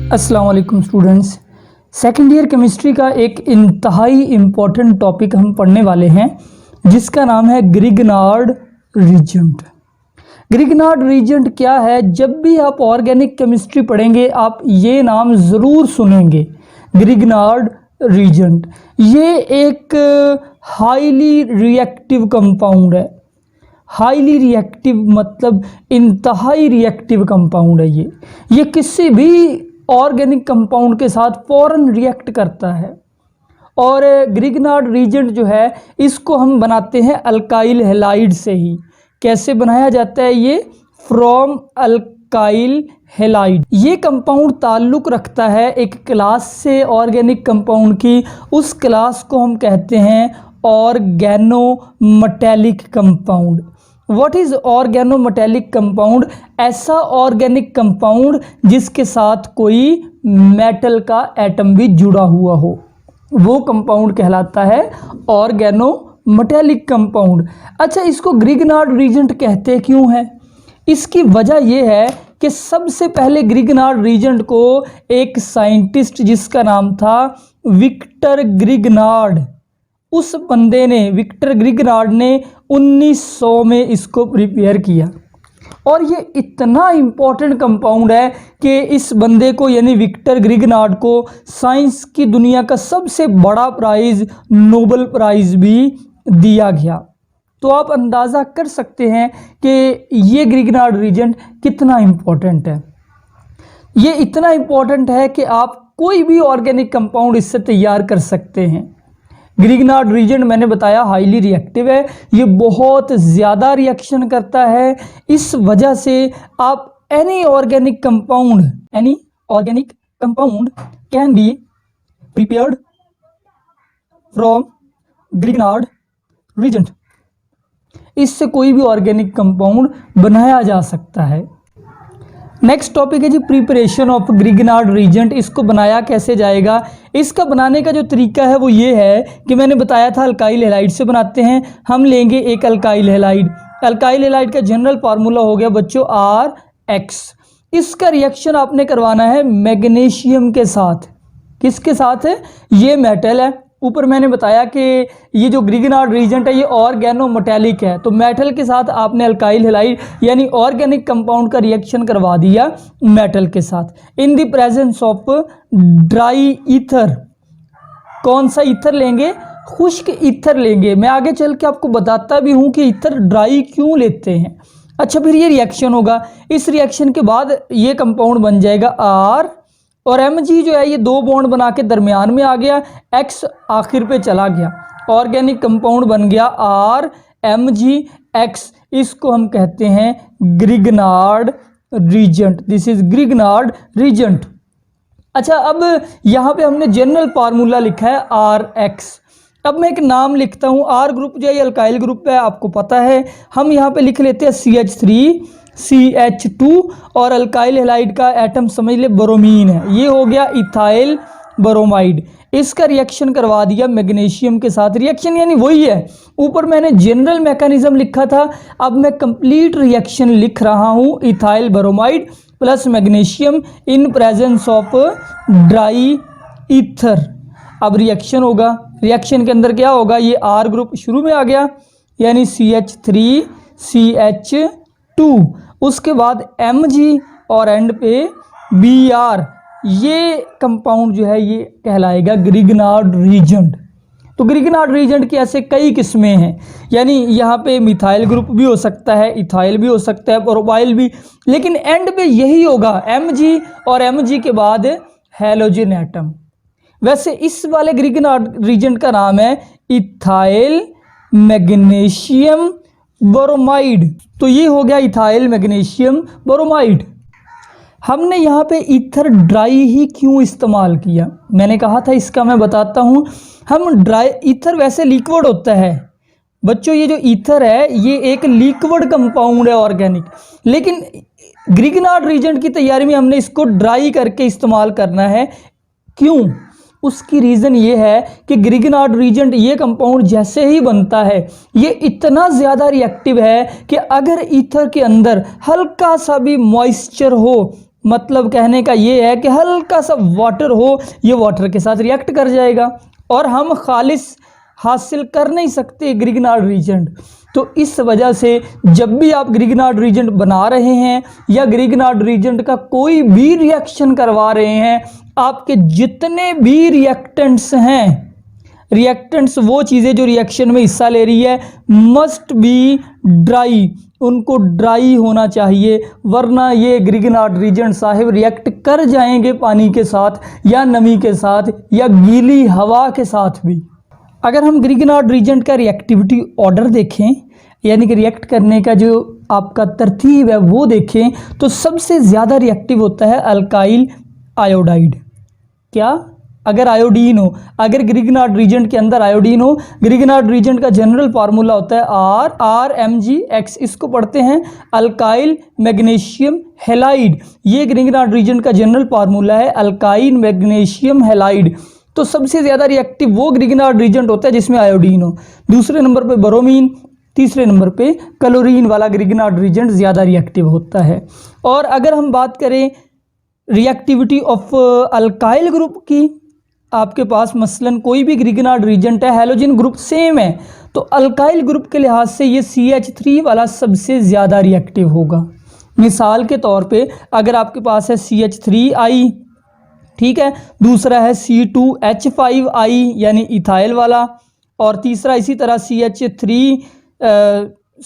अस्सलाम वालेकुम students. Second year chemistry का एक इंतहाई इम्पॉर्टेंट टॉपिक हम पढ़ने वाले हैं जिसका नाम है ग्रिग्नार्ड रीजेंट। ग्रिग्नार्ड रीजेंट क्या है? जब भी आप ऑर्गेनिक केमिस्ट्री पढ़ेंगे आप ये नाम ज़रूर सुनेंगे, ग्रिग्नार्ड रीजेंट। ये एक हाईली रिएक्टिव कंपाउंड है। हाईली रिएक्टिव मतलब इंतहाई रिएक्टिव कंपाउंड है। ये किसी भी ऑर्गेनिक कंपाउंड के साथ फ़ौरन रिएक्ट करता है। और ग्रिग्नार्ड रीजेंट जो है इसको हम बनाते हैं अल्काइल हैलाइड से ही। कैसे बनाया जाता है ये? From alkyl halide. ये कंपाउंड ताल्लुक़ रखता है एक क्लास से ऑर्गेनिक कंपाउंड की। उस क्लास को हम कहते हैं organometallic compound. What is organometallic compound? ऐसा ऑर्गेनिक कंपाउंड जिसके साथ कोई मेटल का एटम भी जुड़ा हुआ हो, वो कंपाउंड कहलाता है ऑर्गेनोमेटेलिक कंपाउंड। अच्छा, इसको ग्रिग्नार्ड रीजेंट कहते क्यों हैं? इसकी वजह यह है कि सबसे पहले ग्रिग्नार्ड रीजेंट को एक साइंटिस्ट जिसका नाम था विक्टर ग्रिग्नार्ड, उस बंदे ने, विक्टर ग्रिग्नार्ड ने 1900 में इसको प्रिपेयर किया। और ये इतना इम्पोर्टेंट कंपाउंड है कि इस बंदे को यानी विक्टर ग्रिग्नार्ड को साइंस की दुनिया का सबसे बड़ा प्राइज़ नोबेल प्राइज़ भी दिया गया। तो आप अंदाज़ा कर सकते हैं कि ये ग्रिग्नार्ड रीजेंट कितना इम्पोर्टेंट है। ये इतना इम्पोर्टेंट है कि आप कोई भी ऑर्गेनिक कंपाउंड इससे तैयार कर सकते हैं। ग्रिग्नार्ड रीजेंट मैंने बताया हाईली रिएक्टिव है, ये बहुत ज़्यादा रिएक्शन करता है। इस वजह से आप any organic compound can be prepared from Grignard reagent. इससे कोई भी ऑर्गेनिक कंपाउंड बनाया जा सकता है। नेक्स्ट टॉपिक है जी प्रिपरेशन ऑफ ग्रिग्नार्ड रीजेंट। इसको बनाया कैसे जाएगा? इसका बनाने का जो तरीका है वो ये है कि मैंने बताया था अल्काइल हैलाइड से बनाते हैं। हम लेंगे एक अल्काइल हैलाइड। अल्काइल हैलाइड का जनरल फार्मूला हो गया बच्चों RX। इसका रिएक्शन आपने करवाना है मैग्नीशियम के साथ। किसके साथ है? ये मेटल है। ऊपर मैंने बताया कि ये जो ग्रिग्नार्ड रीजेंट है ये ऑर्गेनोमेटेलिक है, तो मेटल के साथ आपने अल्काइल हैलाइड यानी ऑर्गेनिक कंपाउंड का रिएक्शन करवा दिया मेटल के साथ in the presence of dry ether. कौन सा ईथर लेंगे? खुश्क ईथर लेंगे। मैं आगे चल के आपको बताता भी हूँ कि ईथर ड्राई क्यों लेते हैं। अच्छा, फिर ये रिएक्शन होगा। इस रिएक्शन के बाद ये कंपाउंड बन जाएगा R और Mg जो है ये दो बॉन्ड बना के दरमियान में आ गया, X आखिर पे चला गया, ऑर्गेनिक कंपाउंड बन गया RMgX। इसको हम कहते हैं Grignard reagent. This is Grignard reagent. अच्छा, अब यहाँ पे हमने जनरल फार्मूला लिखा है RX। अब मैं एक नाम लिखता हूँ। R ग्रुप जो है अल्काइल ग्रुप है, आपको पता है। हम यहाँ पे लिख लेते हैं CH3CH2 और अल्काइल हैलाइड का एटम समझ ले ब्रोमीन है। ये हो गया इथाइल ब्रोमाइड। इसका रिएक्शन करवा दिया मैग्नीशियम के साथ। रिएक्शन यानी वही है, ऊपर मैंने जनरल मैकेनिज्म लिखा था, अब मैं कंप्लीट रिएक्शन लिख रहा हूँ। Ethyl bromide plus magnesium in presence of dry ether. अब रिएक्शन होगा। रिएक्शन के अंदर क्या होगा? ये R ग्रुप शुरू में आ गया यानी CH3CH2, उसके बाद Mg और एंड पे Br। ये कंपाउंड जो है ये कहलाएगा ग्रिग्नार्ड रीजेंट। तो ग्रिग्नार्ड रीजेंट की ऐसे कई किस्में हैं, यानी यहाँ पे मिथाइल ग्रुप भी हो सकता है, इथाइल भी हो सकता है, प्रोपाइल भी, लेकिन एंड पे यही होगा Mg और Mg के बाद हैलोजन एटम। वैसे इस वाले ग्रिग्नार्ड रीजेंट का नाम है इथाइल मैग्नीशियम ब्रोमाइड। तो ये हो गया इथाइल मैग्नीशियम ब्रोमाइड। हमने यहाँ पे ईथर ड्राई ही क्यों इस्तेमाल किया? मैंने कहा था इसका मैं बताता हूँ। हम ड्राई ईथर वैसे लिक्विड होता है बच्चों, ये जो ईथर है ये एक लिक्विड कंपाउंड है ऑर्गेनिक, लेकिन ग्रिग्नार्ड रीजेंट की तैयारी में हमने इसको ड्राई करके इस्तेमाल करना है। क्यों? उसकी रीज़न ये है कि ग्रिग्नार्ड रीजेंट ये कंपाउंड जैसे ही बनता है ये इतना ज़्यादा रिएक्टिव है कि अगर ईथर के अंदर हल्का सा भी मॉइस्चर हो मतलब कहने का ये है कि हल्का सा वाटर हो, ये वाटर के साथ रिएक्ट कर जाएगा और हम खालिस हासिल कर नहीं सकते ग्रिग्नार्ड रीजेंट। तो इस वजह से जब भी आप ग्रिग्नार्ड रीजेंट बना रहे हैं या ग्रिग्नार्ड रीजेंट का कोई भी रिएक्शन करवा रहे हैं, आपके जितने भी रिएक्टेंट्स हैं, रिएक्टेंट्स वो चीज़ें जो रिएक्शन में हिस्सा ले रही है, मस्ट बी ड्राई, उनको ड्राई होना चाहिए, वरना ये ग्रिग्नार्ड रीजेंट साहिब रिएक्ट कर जाएंगे पानी के साथ या नमी के साथ या गीली हवा के साथ भी। अगर हम ग्रिग्नार्ड रीजेंट का रिएक्टिविटी ऑर्डर देखें, यानी कि रिएक्ट करने का जो आपका तरतीब है वो देखें, तो सबसे ज़्यादा रिएक्टिव होता है अल्काइल आयोडाइड। क्या? अगर आयोडीन हो, अगर ग्रिग्नार्ड रीजेंट के अंदर आयोडीन हो, ग्रिग्नार्ड रीजेंट का जनरल फार्मूला होता है RMgX, इसको पढ़ते हैं अल्काइल मैग्नीशियम हैलाइड। ये ग्रिग्नार्ड रीजेंट का जनरल फार्मूला है, अल्काइल मैग्नीशियम हैलाइड। तो सबसे ज़्यादा रिएक्टिव वो ग्रिग्नार्ड रीजेंट होता है जिसमें आयोडीन हो। दूसरे नंबर पे ब्रोमीन, तीसरे नंबर पे क्लोरीन वाला ग्रिग्नार्ड रीजेंट ज़्यादा रिएक्टिव होता है। और अगर हम बात करें रिएक्टिविटी ऑफ अल्काइल ग्रुप की, आपके पास मसलन कोई भी ग्रिग्नार्ड रीजेंट है, हैलोजन ग्रुप सेम है, तो अल्काइल ग्रुप के लिहाज से ये CH3 वाला सबसे ज़्यादा रिएक्टिव होगा। मिसाल के तौर पे अगर आपके पास है CH3I, ठीक है, दूसरा है C2H5I यानी इथाइल वाला, और तीसरा इसी तरह CH3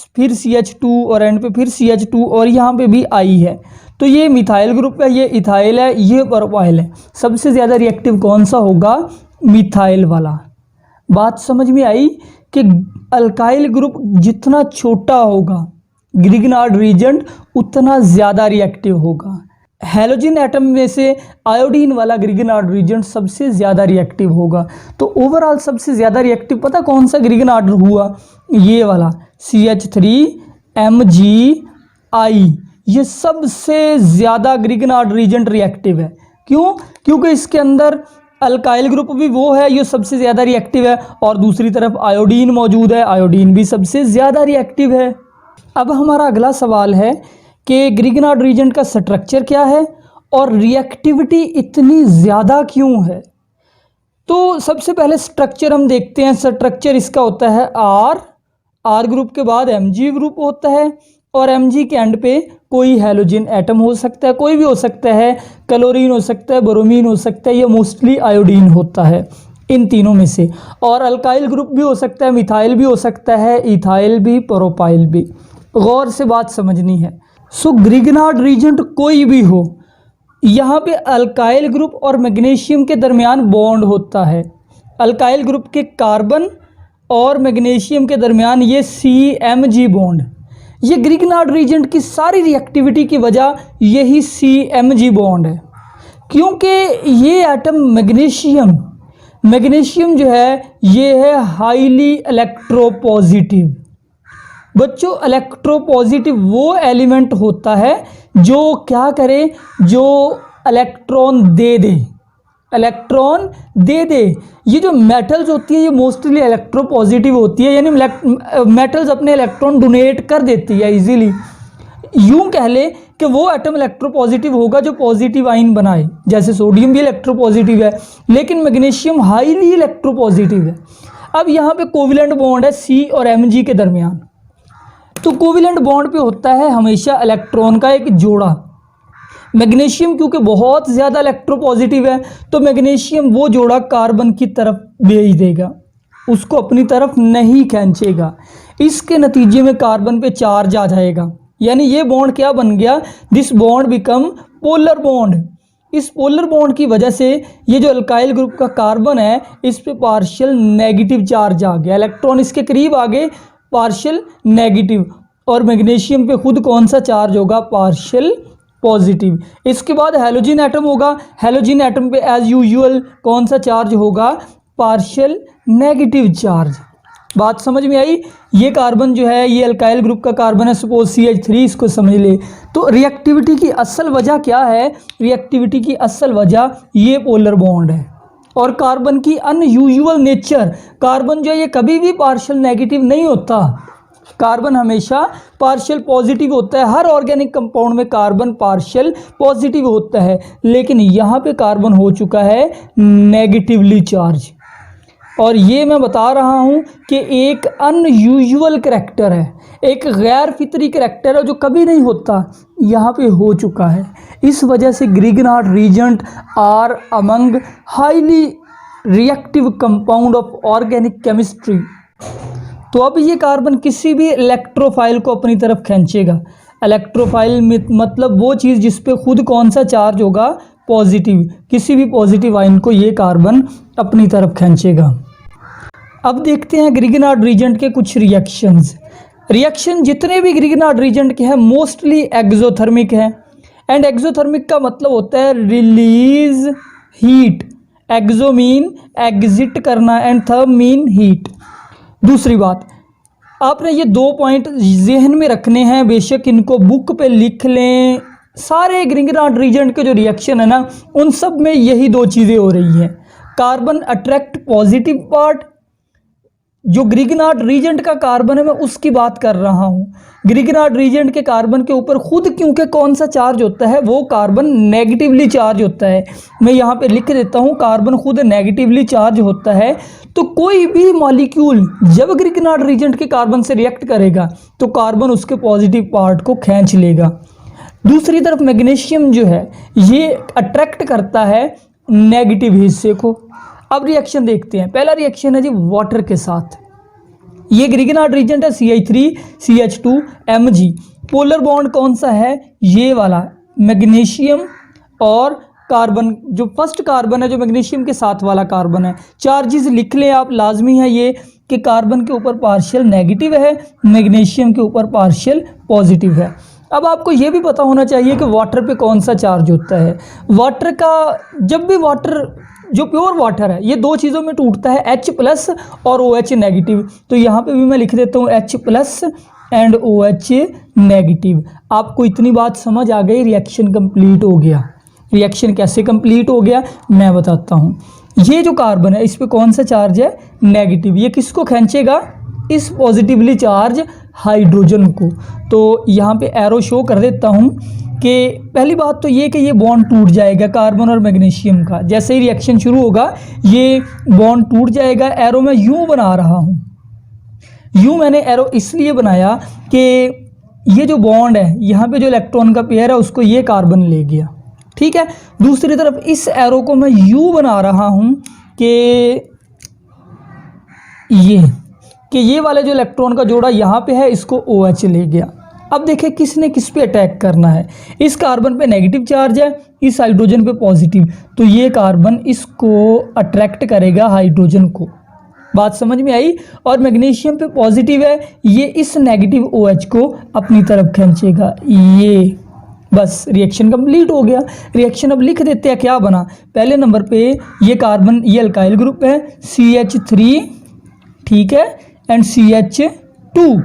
फिर CH2 और एंड पे फिर CH2 और यहाँ पे भी I है, तो ये मिथाइल ग्रुप है, ये इथाइल है, ये प्रोपाइल है। सबसे ज़्यादा रिएक्टिव कौन सा होगा? मिथाइल वाला। बात समझ में आई कि अल्काइल ग्रुप जितना छोटा होगा ग्रिग्नार्ड रीजेंट उतना ज़्यादा रिएक्टिव होगा। हैलोजन एटम में से आयोडीन वाला ग्रिग्नार्ड रीजेंट सबसे ज़्यादा रिएक्टिव होगा। तो ओवरऑल सबसे ज़्यादा रिएक्टिव पता कौन सा ग्रिग्नार्ड हुआ? ये वाला CH3MgI, ये सबसे ज़्यादा ग्रिग्नार्ड रीजेंट रिएक्टिव है। क्यों? क्योंकि इसके अंदर अल्काइल ग्रुप भी वो है, ये सबसे ज़्यादा रिएक्टिव है, और दूसरी तरफ आयोडीन मौजूद है, आयोडीन भी सबसे ज़्यादा रिएक्टिव है। अब हमारा अगला सवाल है कि ग्रिग्नार्ड रीजेंट का स्ट्रक्चर क्या है और रिएक्टिविटी इतनी ज़्यादा क्यों है? तो सबसे पहले स्ट्रक्चर हम देखते हैं। स्ट्रक्चर इसका होता है R ग्रुप के बाद Mg ग्रुप होता है, और Mg के एंड पे कोई हैलोजन एटम हो सकता है, कोई भी हो सकता है, क्लोरीन हो सकता है, ब्रोमीन हो सकता है, या मोस्टली आयोडीन होता है इन तीनों में से। और अल्काइल ग्रुप भी हो सकता है, मिथाइल भी हो सकता है, इथाइल भी, प्रोपाइल भी। गौर से बात समझनी है। सो ग्रिग्नार्ड रीजेंट कोई भी हो, यहाँ पे अल्काइल ग्रुप और मैग्नीशियम के दरमियान बॉन्ड होता है। अल्काइल ग्रुप के कार्बन और मैग्नीशियम के दरमियान ये CMg बॉन्ड, ये ग्रिग्नार्ड रीजेंट की सारी रिएक्टिविटी की वजह यही CMg बॉन्ड है। क्योंकि ये एटम मैग्नीशियम जो है ये है हाईली इलेक्ट्रोपॉजिटिव। बच्चों, इलेक्ट्रोपॉजिटिव वो एलिमेंट होता है जो क्या करे, जो इलेक्ट्रॉन दे दे, इलेक्ट्रॉन दे दे। ये जो मेटल्स होती है ये मोस्टली इलेक्ट्रोपॉजिटिव होती है, यानी मेटल्स अपने इलेक्ट्रॉन डोनेट कर देती है इजीली। यूं कह ले कि वो एटम इलेक्ट्रोपॉजिटिव होगा जो पॉजिटिव आयन बनाए, जैसे सोडियम भी इलेक्ट्रोपॉजिटिव है, लेकिन मैग्नीशियम हाईली इलेक्ट्रोपॉजिटिव है। अब यहाँ पे कोवेलेंट बॉन्ड है C और Mg के दरमियान, तो कोवेलेंट बॉन्ड पे होता है हमेशा इलेक्ट्रॉन का एक जोड़ा। मैग्नीशियम क्योंकि बहुत ज़्यादा इलेक्ट्रोपॉजिटिव है, तो मैग्नीशियम वो जोड़ा कार्बन की तरफ भेज देगा, उसको अपनी तरफ नहीं खींचेगा। इसके नतीजे में कार्बन पे चार्ज आ जाएगा, यानी ये बॉन्ड क्या बन गया? This bond become polar bond. इस पोलर बॉन्ड की वजह से ये जो अल्काइल ग्रुप का कार्बन है इस पे पार्शियल नेगेटिव चार्ज आ गया, इलेक्ट्रॉन इसके करीब आ गए, पार्शियल नेगेटिव। और मैग्नीशियम पे खुद कौन सा चार्ज होगा? Partial positive. इसके बाद हैलोजन एटम होगा, हैलोजन एटम पे एज यूजुअल कौन सा चार्ज होगा? Partial negative charge. बात समझ में आई? ये कार्बन जो है ये अल्काइल ग्रुप का कार्बन है, सपोज CH3, इसको समझ ले। तो रिएक्टिविटी की असल वजह क्या है? रिएक्टिविटी की असल वजह ये पोलर बॉन्ड है और कार्बन की अनयूजुअल नेचर। कार्बन जो है ये कभी भी पार्शियल नेगेटिव नहीं होता, कार्बन हमेशा पार्शियल पॉजिटिव होता है, हर ऑर्गेनिक कंपाउंड में कार्बन पार्शियल पॉजिटिव होता है, लेकिन यहाँ पे कार्बन हो चुका है नेगेटिवली चार्ज। और ये मैं बता रहा हूँ कि एक अनयूजुअल करैक्टर है, एक गैर फितरी करैक्टर है जो कभी नहीं होता, यहाँ पे हो चुका है। इस वजह से Grignard reagent are among highly reactive compound of organic chemistry. तो अब ये कार्बन किसी भी इलेक्ट्रोफाइल को अपनी तरफ खींचेगा। इलेक्ट्रोफाइल मतलब वो चीज़ जिस पे खुद कौन सा चार्ज होगा, पॉजिटिव, किसी भी पॉजिटिव आयन को ये कार्बन अपनी तरफ खींचेगा। अब देखते हैं ग्रिगनार्ड रीजेंट के कुछ रिएक्शंस। रिएक्शन जितने भी ग्रिगनार्ड रीजेंट के हैं मोस्टली एक्सोथर्मिक हैं, एंड एक्सोथर्मिक का मतलब होता है रिलीज हीट। एक्सो मीन एग्जिट करना एंड थर्म मीन हीट। दूसरी बात, आपने ये 2 पॉइंट जहन में रखने हैं, बेशक इनको बुक पे लिख लें। सारे ग्रिगनार्ड रीजेंट के जो रिएक्शन है ना, उन सब में यही 2 चीज़ें हो रही हैं। कार्बन अट्रैक्ट पॉजिटिव पार्ट, जो ग्रिगनार्ड रीजेंट का कार्बन है मैं उसकी बात कर रहा हूँ। ग्रिगनार्ड रीजेंट के कार्बन के ऊपर खुद क्योंकि कौन सा चार्ज होता है, वो कार्बन नेगेटिवली चार्ज होता है। मैं यहाँ पे लिख देता हूँ, कार्बन खुद नेगेटिवली चार्ज होता है। तो कोई भी मॉलिक्यूल जब ग्रिगनार्ड रीजेंट के कार्बन से रिएक्ट करेगा तो कार्बन उसके पॉजिटिव पार्ट को खींच लेगा। दूसरी तरफ मैग्नीशियम जो है ये अट्रैक्ट करता है नेगेटिव हिस्से को। अब रिएक्शन देखते हैं। पहला रिएक्शन है जी वाटर के साथ। ये ग्रिगनार्ड रीजेंट है CH3CH2 Mg। पोलर बॉन्ड कौन सा है, ये वाला, मैग्नीशियम और कार्बन, जो फर्स्ट कार्बन है जो मैग्नीशियम के साथ वाला कार्बन है। चार्जेस लिख लें आप, लाजमी है ये कि कार्बन के ऊपर पार्शियल नेगेटिव है, मैग्नीशियम के ऊपर पार्शियल पॉजिटिव है। अब आपको ये भी पता होना चाहिए कि वाटर पे कौन सा चार्ज होता है। वाटर का, जब भी वाटर जो प्योर वाटर है ये 2 चीज़ों में टूटता है, H+ और OH नेगेटिव। तो यहाँ पे भी मैं लिख देता हूँ H+ एंड OH नेगेटिव। आपको इतनी बात समझ आ गई, रिएक्शन कंप्लीट हो गया। रिएक्शन कैसे कंप्लीट हो गया मैं बताता हूँ। ये जो कार्बन है इस पे कौन सा चार्ज है, नेगेटिव। ये किसको खींचेगा, इस पॉजिटिवली चार्ज हाइड्रोजन को। तो यहाँ पे एरो शो कर देता हूँ कि पहली बात तो ये कि ये बॉन्ड टूट जाएगा कार्बन और मैग्नीशियम का। जैसे ही रिएक्शन शुरू होगा ये बॉन्ड टूट जाएगा। एरो मैं यूँ बना रहा हूँ, यूँ मैंने एरो इसलिए बनाया कि ये जो बॉन्ड है यहाँ पे जो इलेक्ट्रॉन का पेयर है उसको ये कार्बन ले गया, ठीक है। दूसरी तरफ इस एरो को मैं यूँ बना रहा हूँ कि ये वाले जो इलेक्ट्रॉन का जोड़ा यहाँ पे है इसको OH ले गया। अब देखिए किसने किस पे अटैक करना है। इस कार्बन पे नेगेटिव चार्ज है, इस हाइड्रोजन पे पॉजिटिव, तो ये कार्बन इसको अट्रैक्ट करेगा हाइड्रोजन को। बात समझ में आई। और मैग्नीशियम पे पॉजिटिव है, ये इस नेगेटिव OH को अपनी तरफ खींचेगा। ये बस रिएक्शन कंप्लीट हो गया। रिएक्शन अब लिख देते हैं क्या बना। पहले नंबर पे ये कार्बन, ये अल्काइल ग्रुप है CH3, ठीक है, एंड CH2,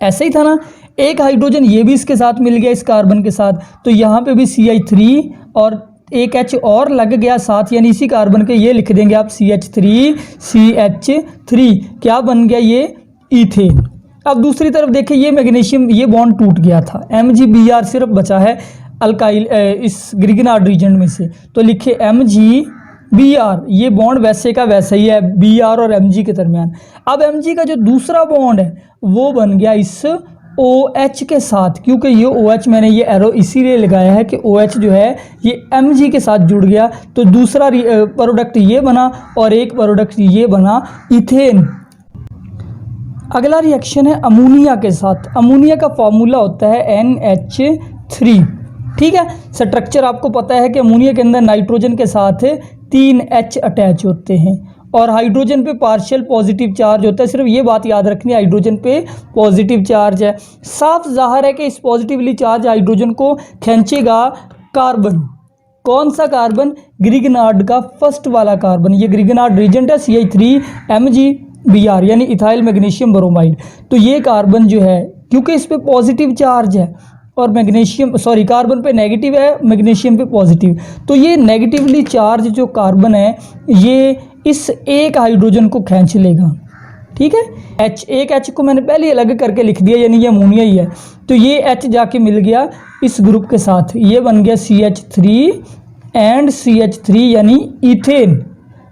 ऐसे ही था ना। एक हाइड्रोजन ये भी इसके साथ मिल गया इस कार्बन के साथ, तो यहाँ पे भी CH3 और एक H और लग गया साथ, यानी इसी कार्बन के ये लिख देंगे आप CH3CH3, क्या बन गया ये, ईथेन। अब दूसरी तरफ देखिए ये मैग्नीशियम, ये बॉन्ड टूट गया था, MgBr सिर्फ बचा है अल्काइल इस ग्रिगनार्ड रीजेंट में से, तो लिखे MgBr। ये बॉन्ड वैसे का वैसा ही है Br और Mg के दरमियान। अब Mg का जो दूसरा बॉन्ड है वो बन गया इस OH के साथ, क्योंकि ये OH मैंने ये एरो इसीलिए लगाया है कि OH जो है ये Mg के साथ जुड़ गया, तो दूसरा प्रोडक्ट ये बना और एक प्रोडक्ट ये बना इथेन। अगला रिएक्शन है अमोनिया के साथ। अमोनिया का फॉर्मूला होता है NH3, ठीक है। स्ट्रक्चर आपको पता है कि अमोनिया के अंदर नाइट्रोजन के साथ 3 H अटैच होते हैं और हाइड्रोजन पे पार्शियल पॉजिटिव चार्ज होता है। सिर्फ ये बात याद रखनी, हाइड्रोजन पे पॉजिटिव चार्ज है। साफ जाहिर है कि इस पॉजिटिवली चार्ज हाइड्रोजन को खींचेगा कार्बन। कौन सा कार्बन, ग्रिगनार्ड का फर्स्ट वाला कार्बन। ये ग्रिगनार्ड रीजेंट है CH3MgBr यानी इथाइल मैग्नीशियम ब्रोमाइड। तो ये कार्बन जो है क्योंकि इस पे पॉजिटिव चार्ज है और मैग्नीशियम कार्बन पे नेगेटिव है, मैग्नीशियम पे पॉजिटिव, तो ये नेगेटिवली चार्ज जो कार्बन है ये इस एक हाइड्रोजन को खींच लेगा। ठीक है। H, एक H को मैंने पहले अलग करके लिख दिया, यानी ये अमोनिया ही है। तो ये H जाके मिल गया इस ग्रुप के साथ, ये बन गया CH3 एंड CH3 यानी इथेन।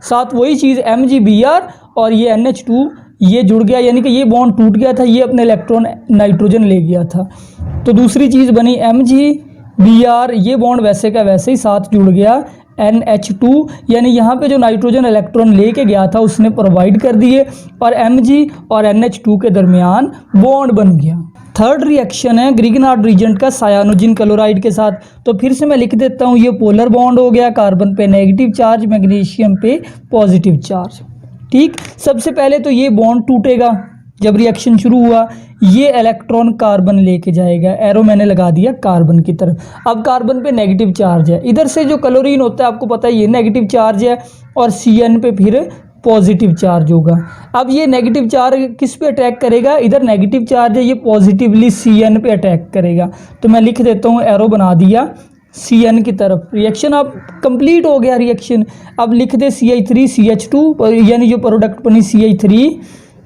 साथ वही चीज़ MgBr और ये NH2 ये जुड़ गया, यानी कि ये बॉन्ड टूट गया था, ये अपने इलेक्ट्रॉन नाइट्रोजन ले गया था। तो दूसरी चीज़ बनी MgBr, ये बॉन्ड वैसे का वैसे ही साथ जुड़ गया NH2, यानी यहाँ पे जो नाइट्रोजन इलेक्ट्रॉन लेके गया था उसने प्रोवाइड कर दिए और Mg और NH2 के दरमियान बॉन्ड बन गया। थर्ड रिएक्शन है ग्रिगनार्ड रीजेंट का सायानोजिन क्लोराइड के साथ। तो फिर से मैं लिख देता हूँ, ये पोलर बॉन्ड हो गया, कार्बन पे नेगेटिव चार्ज, मैग्नीशियम पे पॉजिटिव चार्ज। ठीक, सबसे पहले तो ये बॉन्ड टूटेगा, जब रिएक्शन शुरू हुआ ये इलेक्ट्रॉन कार्बन लेके जाएगा, एरो मैंने लगा दिया कार्बन की तरफ। अब कार्बन पे नेगेटिव चार्ज है, इधर से जो क्लोरीन होता है आपको पता है ये नेगेटिव चार्ज है और CN पे फिर पॉजिटिव चार्ज होगा। अब ये नेगेटिव चार्ज किस पे अटैक करेगा, इधर नेगेटिव चार्ज है, ये पॉजिटिवली CN पे अटैक करेगा। तो मैं लिख देता हूँ, एरो बना दिया CN की तरफ। रिएक्शन अब कंप्लीट हो गया रिएक्शन। अब लिख दे CH3 CH2, यानी जो प्रोडक्ट बनी CH3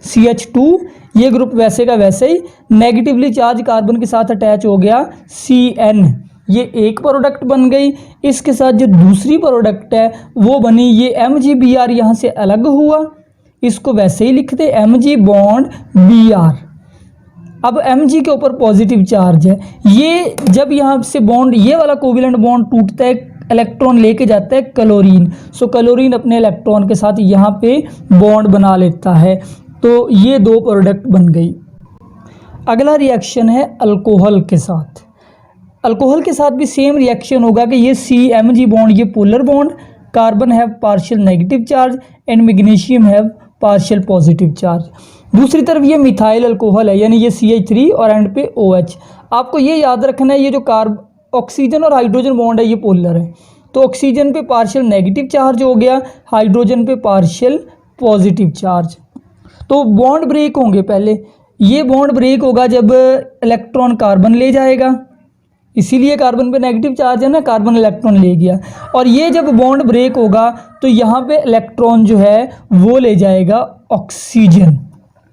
CH2, ये ग्रुप वैसे का वैसे ही नेगेटिवली चार्ज कार्बन के साथ अटैच हो गया CN, ये एक प्रोडक्ट बन गई। इसके साथ जो दूसरी प्रोडक्ट है वो बनी ये MgBr, यहाँ से अलग हुआ, इसको वैसे ही लिख दे Mg बॉन्ड Br। अब Mg के ऊपर पॉजिटिव चार्ज है, ये जब यहाँ से बॉन्ड ये वाला कोविलेंट बॉन्ड टूटता है, इलेक्ट्रॉन लेके जाता है क्लोरीन, सो क्लोरीन अपने इलेक्ट्रॉन के साथ यहाँ पे बॉन्ड बना लेता है। तो ये दो प्रोडक्ट बन गई। अगला रिएक्शन है अल्कोहल के साथ। अल्कोहल के साथ भी सेम रिएक्शन होगा कि ये CMg बॉन्ड, ये polar bond, carbon have partial negative charge and magnesium have partial positive charge. दूसरी तरफ ये मिथाइल अल्कोहल है, यानी ये CH3 और एंड पे OH। आपको ये याद रखना है, ये जो ऑक्सीजन और हाइड्रोजन बॉन्ड है ये पोलर है, तो ऑक्सीजन पे पार्शियल नेगेटिव चार्ज हो गया, हाइड्रोजन पे पार्शियल पॉजिटिव चार्ज। तो बॉन्ड ब्रेक होंगे, पहले ये बॉन्ड ब्रेक होगा जब इलेक्ट्रॉन कार्बन ले जाएगा, इसीलिए कार्बन पे नेगेटिव चार्ज है ना, कार्बन इलेक्ट्रॉन ले गया। और ये जब बॉन्ड ब्रेक होगा तो यहाँ पे इलेक्ट्रॉन जो है वो ले जाएगा ऑक्सीजन।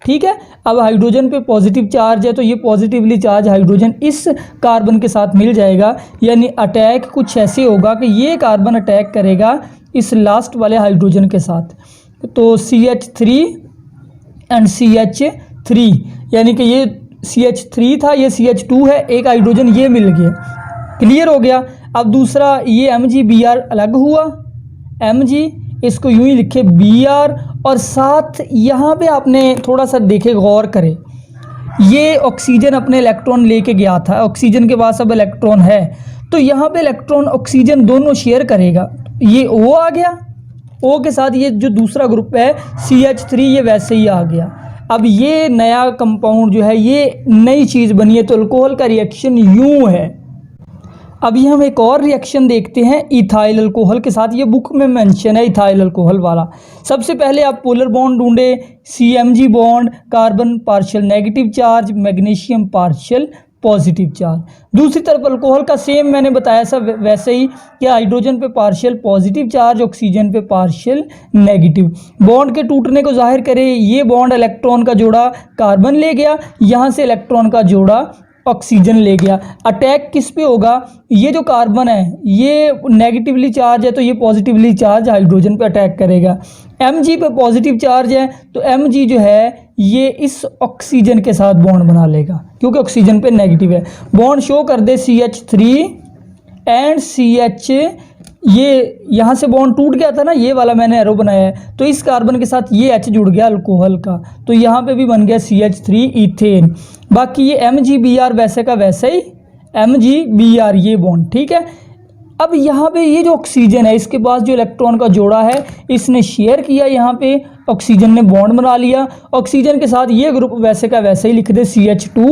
ठीक है, अब हाइड्रोजन पे पॉजिटिव चार्ज है तो ये पॉजिटिवली चार्ज हाइड्रोजन इस कार्बन के साथ मिल जाएगा, यानी अटैक कुछ ऐसे होगा कि ये कार्बन अटैक करेगा इस लास्ट वाले हाइड्रोजन के साथ। तो CH3 एंड CH3, यानी कि ये CH3 था, ये CH2 है, एक हाइड्रोजन ये मिल गया, क्लियर हो गया। अब दूसरा ये MgBr अलग हुआ, Mg इसको यूं ही लिखे Br, और साथ यहाँ पे आपने थोड़ा सा देखे, गौर करें, ये ऑक्सीजन अपने इलेक्ट्रॉन लेके गया था, ऑक्सीजन के पास अब इलेक्ट्रॉन है, तो यहाँ पे इलेक्ट्रॉन ऑक्सीजन दोनों शेयर करेगा। ये O आ गया, O के साथ ये जो दूसरा ग्रुप है CH3 ये वैसे ही आ गया। अब ये नया कंपाउंड जो है ये नई चीज़ बनी है, तो अल्कोहल का रिएक्शन यूं है। अभी हम एक और रिएक्शन देखते हैं इथाइल अल्कोहल के साथ, ये बुक में मेंशन है इथाइल अल्कोहल वाला। सबसे पहले आप पोलर बॉन्ड ढूंढे, CMg bond, carbon partial negative charge, magnesium partial positive charge. दूसरी तरफ अल्कोहल का सेम मैंने बताया सब वैसे ही कि हाइड्रोजन पे पार्शियल पॉजिटिव चार्ज, ऑक्सीजन पे पार्शियल नेगेटिव। बॉन्ड के टूटने को जाहिर करे, ये बॉन्ड इलेक्ट्रॉन का जोड़ा कार्बन ले गया, यहाँ से इलेक्ट्रॉन का जोड़ा ऑक्सीजन ले गया। अटैक किस पे होगा, ये जो कार्बन है ये नेगेटिवली चार्ज है तो ये पॉजिटिवली चार्ज हाइड्रोजन पे अटैक करेगा। Mg पे पॉजिटिव चार्ज है तो Mg जो है ये इस ऑक्सीजन के साथ बॉन्ड बना लेगा, क्योंकि ऑक्सीजन पे नेगेटिव है। बॉन्ड शो कर दे CH3 एंड CH, ये यहाँ से बॉन्ड टूट गया था ना, ये वाला मैंने एरो बनाया है, तो इस कार्बन के साथ ये H जुड़ गया अल्कोहल का, तो यहाँ पे भी बन गया CH3 इथेन। बाकी ये MgBr वैसे का वैसे ही MgBr ये बॉन्ड, ठीक है। अब यहाँ पे ये जो ऑक्सीजन है इसके पास जो इलेक्ट्रॉन का जोड़ा है इसने शेयर किया, यहाँ पे ऑक्सीजन ने बॉन्ड बना लिया। ऑक्सीजन के साथ ये ग्रुप वैसे का वैसे ही लिख दे CH2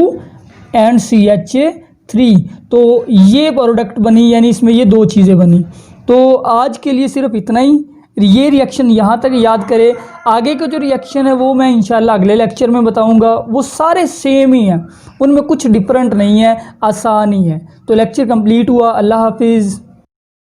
एंड CH3, तो ये प्रोडक्ट बनी, यानी इसमें ये दो चीज़ें बनी। तो आज के लिए सिर्फ इतना ही, ये रिएक्शन यहाँ तक याद करें। आगे का जो रिएक्शन है वो मैं इंशाल्लाह अगले लेक्चर में बताऊँगा, वो सारे सेम ही हैं, उनमें कुछ डिफरेंट नहीं है, आसान ही है। तो लेक्चर कंप्लीट हुआ। अल्लाह हाफिज़।